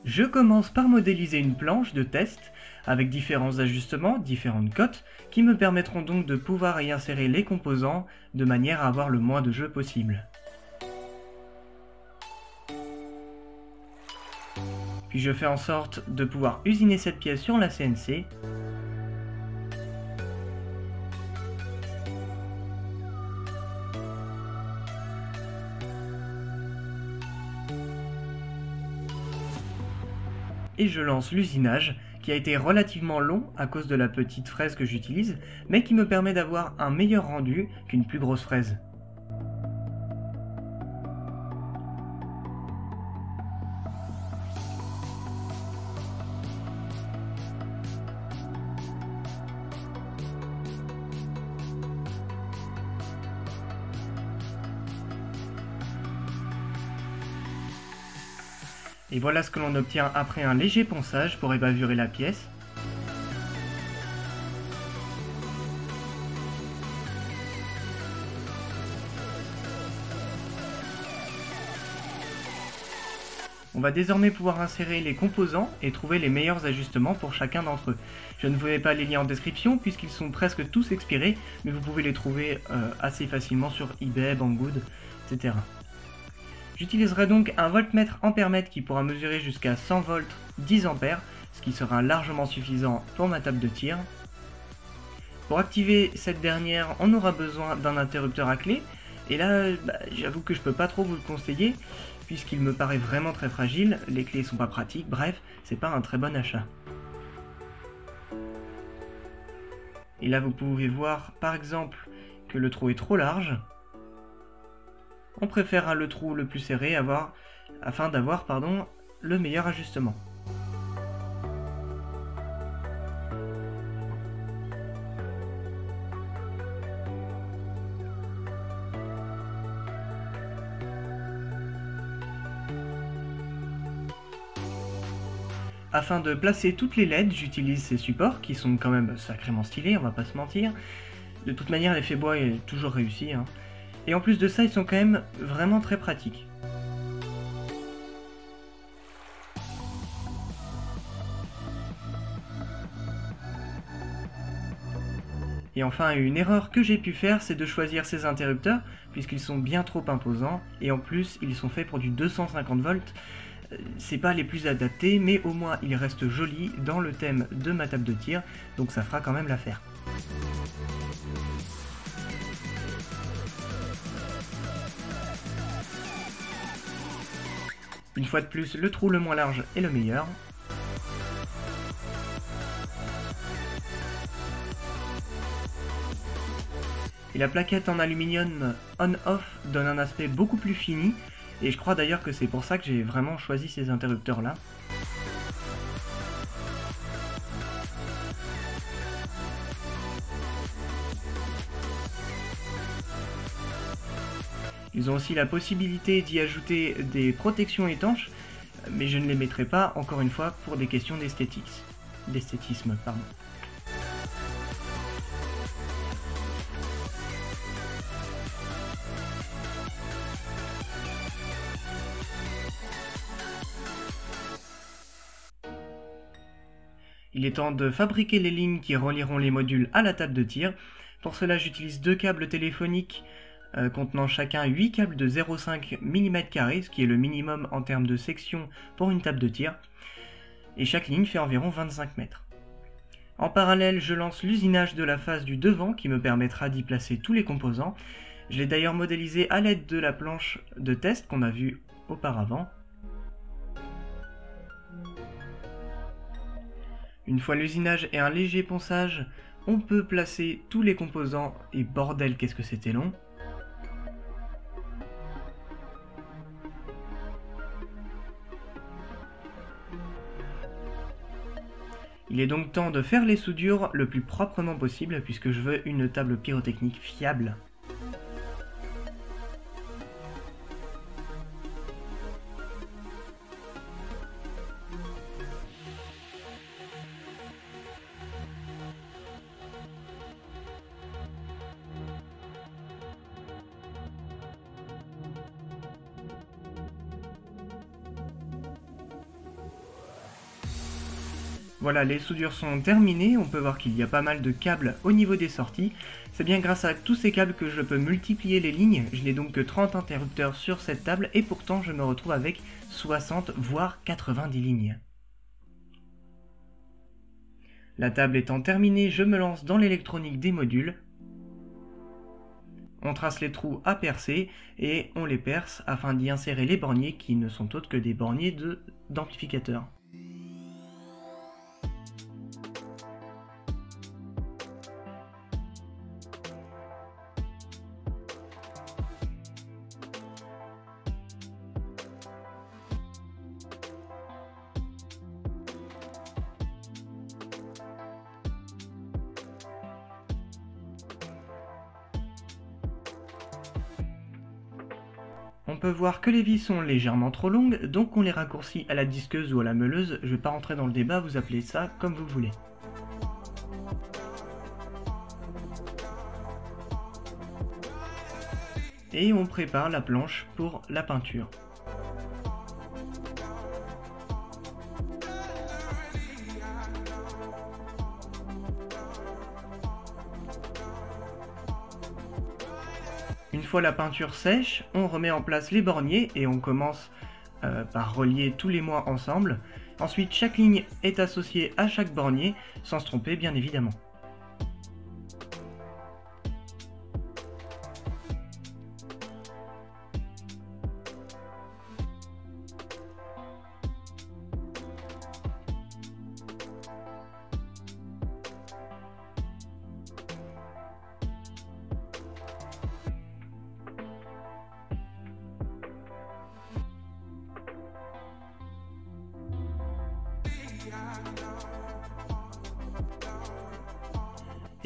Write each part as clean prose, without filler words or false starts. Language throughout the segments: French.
Je commence par modéliser une planche de test avec différents ajustements, différentes cotes, qui me permettront donc de pouvoir y insérer les composants de manière à avoir le moins de jeu possible. Puis je fais en sorte de pouvoir usiner cette pièce sur la CNC. Et je lance l'usinage, qui a été relativement long à cause de la petite fraise que j'utilise, mais qui me permet d'avoir un meilleur rendu qu'une plus grosse fraise. Et voilà ce que l'on obtient après un léger ponçage pour ébavurer la pièce. On va désormais pouvoir insérer les composants et trouver les meilleurs ajustements pour chacun d'entre eux. Je ne vous mets pas les liens en description puisqu'ils sont presque tous expirés, mais vous pouvez les trouver assez facilement sur eBay, Banggood, etc. J'utiliserai donc un voltmètre ampèremètre qui pourra mesurer jusqu'à 100 volts 10 ampères, ce qui sera largement suffisant pour ma table de tir. Pour activer cette dernière, on aura besoin d'un interrupteur à clé, et là, j'avoue que je peux pas trop vous le conseiller, puisqu'il me paraît vraiment très fragile, les clés sont pas pratiques, bref, c'est pas un très bon achat. Et là vous pouvez voir par exemple que le trou est trop large. On préfère le trou le plus serré afin d'avoir le meilleur ajustement. Afin de placer toutes les LED, j'utilise ces supports qui sont quand même sacrément stylés, on va pas se mentir. De toute manière, l'effet bois est toujours réussi, hein. Et en plus de ça, ils sont quand même vraiment très pratiques. Et enfin, une erreur que j'ai pu faire, c'est de choisir ces interrupteurs, puisqu'ils sont bien trop imposants, et en plus, ils sont faits pour du 250 volts. C'est pas les plus adaptés, mais au moins ils restent jolis dans le thème de ma table de tir, donc ça fera quand même l'affaire. Une fois de plus, le trou le moins large est le meilleur. Et la plaquette en aluminium on-off donne un aspect beaucoup plus fini, et je crois d'ailleurs que c'est pour ça que j'ai vraiment choisi ces interrupteurs là. Ils ont aussi la possibilité d'y ajouter des protections étanches, mais je ne les mettrai pas, encore une fois, pour des questions d'esthétisme. Il est temps de fabriquer les lignes qui relieront les modules à la table de tir. Pour cela, j'utilise deux câbles téléphoniques contenant chacun 8 câbles de 0,5 mm², ce qui est le minimum en termes de section pour une table de tir. Et chaque ligne fait environ 25 mètres. En parallèle, je lance l'usinage de la face du devant qui me permettra d'y placer tous les composants. Je l'ai d'ailleurs modélisé à l'aide de la planche de test qu'on a vue auparavant. Une fois l'usinage et un léger ponçage, on peut placer tous les composants, et bordel qu'est-ce que c'était long. Il est donc temps de faire les soudures le plus proprement possible puisque je veux une table pyrotechnique fiable. Voilà, les soudures sont terminées, on peut voir qu'il y a pas mal de câbles au niveau des sorties. C'est bien grâce à tous ces câbles que je peux multiplier les lignes, je n'ai donc que 30 interrupteurs sur cette table et pourtant je me retrouve avec 60 voire 90 lignes. La table étant terminée, je me lance dans l'électronique des modules. On trace les trous à percer et on les perce afin d'y insérer les borniers qui ne sont autres que des borniers d'amplificateurs. On peut voir que les vis sont légèrement trop longues, donc on les raccourcit à la disqueuse ou à la meuleuse, je ne vais pas rentrer dans le débat, vous appelez ça comme vous voulez. Et on prépare la planche pour la peinture. Une fois la peinture sèche, on remet en place les borniers et on commence par relier tous les mois ensemble. Ensuite, chaque ligne est associée à chaque bornier, sans se tromper bien évidemment.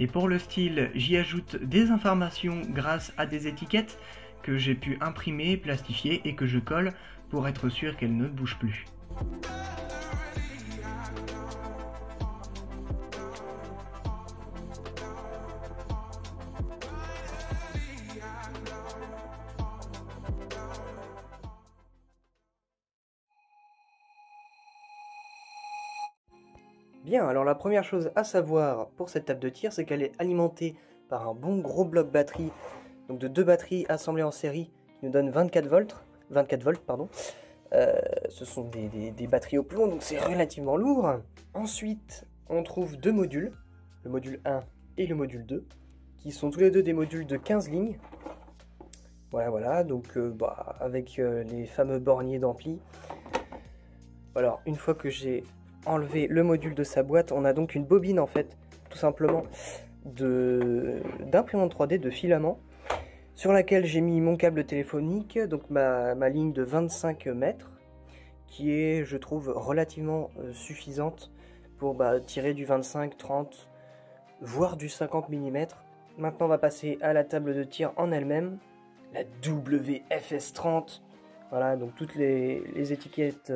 Et pour le style, j'y ajoute des informations grâce à des étiquettes que j'ai pu imprimer, plastifier et que je colle pour être sûr qu'elles ne bougent plus. Bien, alors la première chose à savoir pour cette table de tir, c'est qu'elle est alimentée par un bon gros bloc batterie, donc de 2 batteries assemblées en série qui nous donnent 24 volts. Ce sont des batteries au plomb, donc c'est relativement lourd. Ensuite, on trouve 2 modules, le module 1 et le module 2, qui sont tous les deux des modules de 15 lignes. Voilà, donc avec les fameux borniers d'ampli. Alors, une fois que j'ai enlevé le module de sa boîte, on a donc une bobine en fait, tout simplement, d'imprimante 3D de filament, sur laquelle j'ai mis mon câble téléphonique, donc ma ligne de 25 mètres, qui est, je trouve, relativement suffisante pour tirer du 25, 30, voire du 50 mm. Maintenant, on va passer à la table de tir en elle-même, la WFS30. Voilà, donc toutes les étiquettes,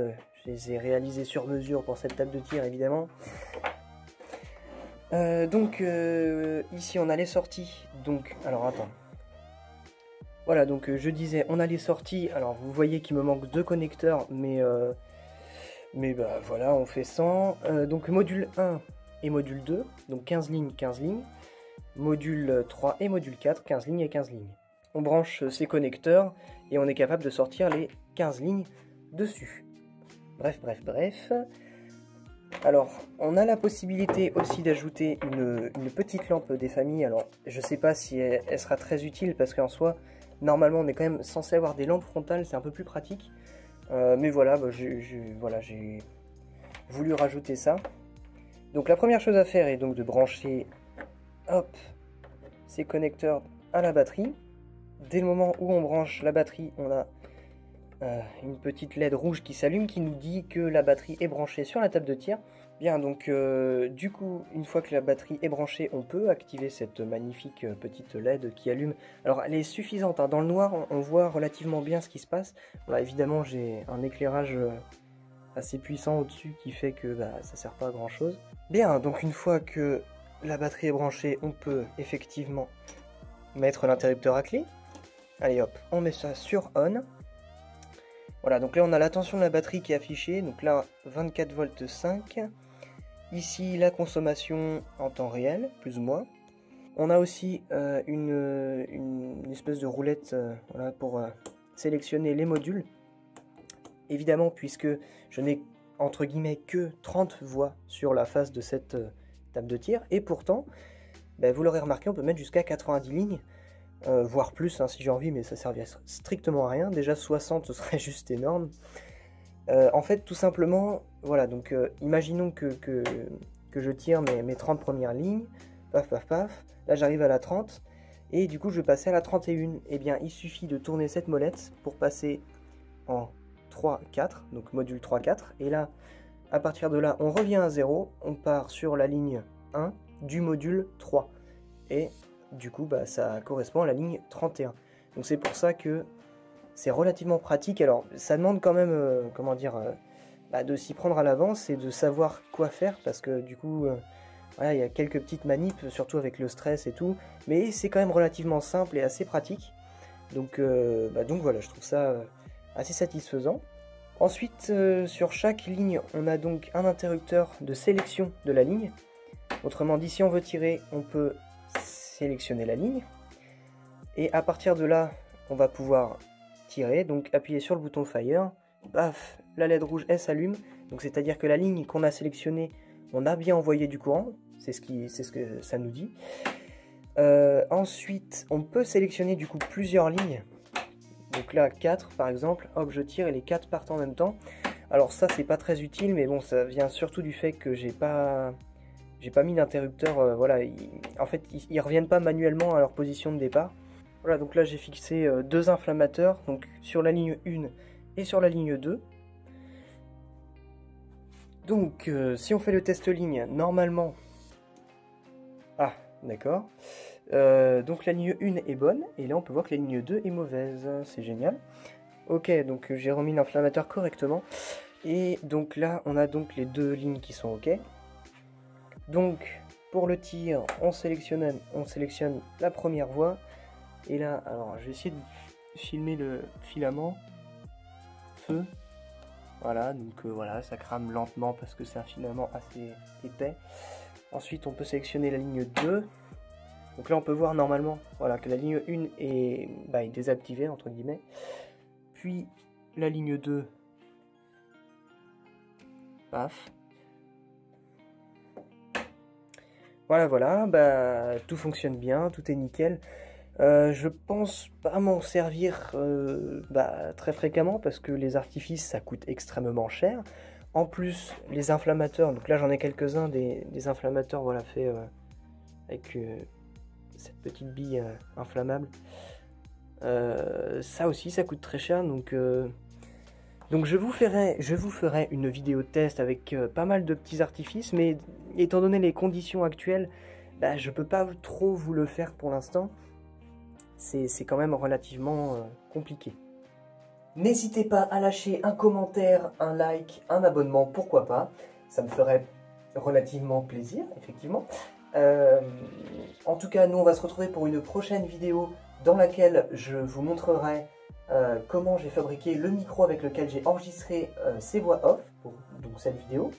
je les ai réalisées sur mesure pour cette table de tir, évidemment. Ici, on a les sorties. Donc, alors, attends. Voilà, donc je disais, on a les sorties. Alors, vous voyez qu'il me manque 2 connecteurs, mais voilà, on fait 100. Donc, module 1 et module 2, donc 15 lignes, 15 lignes. Module 3 et module 4, 15 lignes et 15 lignes. On branche ces connecteurs et on est capable de sortir les 15 lignes dessus. Bref. Alors, on a la possibilité aussi d'ajouter une petite lampe des familles. Alors, je sais pas si elle sera très utile parce qu'en soi, normalement, on est quand même censé avoir des lampes frontales, c'est un peu plus pratique. Mais voilà, j'ai voulu rajouter ça. Donc, la première chose à faire est donc de brancher, hop, ces connecteurs à la batterie. Dès le moment où on branche la batterie, on a une petite LED rouge qui s'allume qui nous dit que la batterie est branchée sur la table de tir. Bien, donc du coup, une fois que la batterie est branchée, on peut activer cette magnifique petite LED qui allume. Alors, elle est suffisante, hein. Dans le noir, on voit relativement bien ce qui se passe. Voilà, évidemment, j'ai un éclairage assez puissant au-dessus qui fait que ça sert pas à grand-chose. Bien, donc une fois que la batterie est branchée, on peut effectivement mettre l'interrupteur à clé. Allez hop, on met ça sur on. Voilà, donc là on a la tension de la batterie qui est affichée. Donc là 24 volts 5. Ici, la consommation en temps réel, plus ou moins. On a aussi une espèce de roulette voilà, pour sélectionner les modules. Évidemment, puisque je n'ai entre guillemets que 30 voix sur la face de cette table de tir. Et pourtant, vous l'aurez remarqué, on peut mettre jusqu'à 90 lignes. Voire plus hein, si j'ai envie, mais ça servirait strictement à rien. Déjà 60, ce serait juste énorme. En fait, tout simplement, voilà, donc imaginons que je tire mes 30 premières lignes. Paf, paf, paf. Là, j'arrive à la 30. Et du coup, je vais passer à la 31. Eh bien, il suffit de tourner cette molette pour passer en 3, 4. Donc, module 3, 4. Et là, à partir de là, on revient à 0. On part sur la ligne 1 du module 3. Et du coup, ça correspond à la ligne 31. Donc, c'est pour ça que c'est relativement pratique. Alors, ça demande quand même, comment dire, de s'y prendre à l'avance et de savoir quoi faire. Parce que du coup... voilà, il y a quelques petites manips, surtout avec le stress et tout, mais c'est quand même relativement simple et assez pratique. Donc voilà, je trouve ça assez satisfaisant. Ensuite, sur chaque ligne, on a donc un interrupteur de sélection de la ligne. Autrement dit, si on veut tirer, on peut sélectionner la ligne. Et à partir de là, on va pouvoir tirer, donc appuyer sur le bouton Fire. Paf, la LED rouge, elle s'allume. Donc c'est-à-dire que la ligne qu'on a sélectionnée, on a bien envoyé du courant, c'est ce que ça nous dit. Ensuite, on peut sélectionner du coup plusieurs lignes. Donc là, 4 par exemple, hop, je tire et les 4 partent en même temps. Alors ça, c'est pas très utile, mais bon, ça vient surtout du fait que j'ai pas mis d'interrupteur. Voilà, en fait, ils reviennent pas manuellement à leur position de départ. Voilà, donc là, j'ai fixé 2 inflammateurs, donc sur la ligne 1 et sur la ligne 2. Donc, si on fait le test ligne, normalement... Ah, d'accord. Donc la ligne 1 est bonne, et là on peut voir que la ligne 2 est mauvaise. C'est génial. Ok, donc j'ai remis l'inflammateur correctement. Et donc là, on a donc les 2 lignes qui sont ok. Donc, pour le tir, on sélectionne la première voie. Et là, alors, je vais essayer de filmer le filament. Feu. Voilà, donc voilà, ça crame lentement parce que c'est un filament assez épais. Ensuite, on peut sélectionner la ligne 2. Donc là, on peut voir normalement voilà, que la ligne 1 est désactivée, entre guillemets. Puis, la ligne 2. Paf. Voilà, tout fonctionne bien, tout est nickel. Je pense pas m'en servir très fréquemment parce que les artifices ça coûte extrêmement cher. En plus, les inflammateurs, donc là j'en ai quelques-uns des inflammateurs voilà, faits avec cette petite bille inflammable. Ça aussi ça coûte très cher donc je vous ferai une vidéo test avec pas mal de petits artifices, mais étant donné les conditions actuelles, je peux pas trop vous le faire pour l'instant. C'est quand même relativement compliqué. N'hésitez pas à lâcher un commentaire, un like, un abonnement, pourquoi pas. Ça me ferait relativement plaisir, effectivement. En tout cas, nous on va se retrouver pour une prochaine vidéo dans laquelle je vous montrerai comment j'ai fabriqué le micro avec lequel j'ai enregistré ces voix off pour donc, cette vidéo.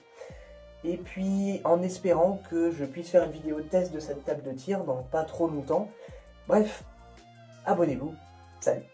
Et puis en espérant que je puisse faire une vidéo test de cette table de tir dans pas trop longtemps. Bref. Abonnez-vous. Salut.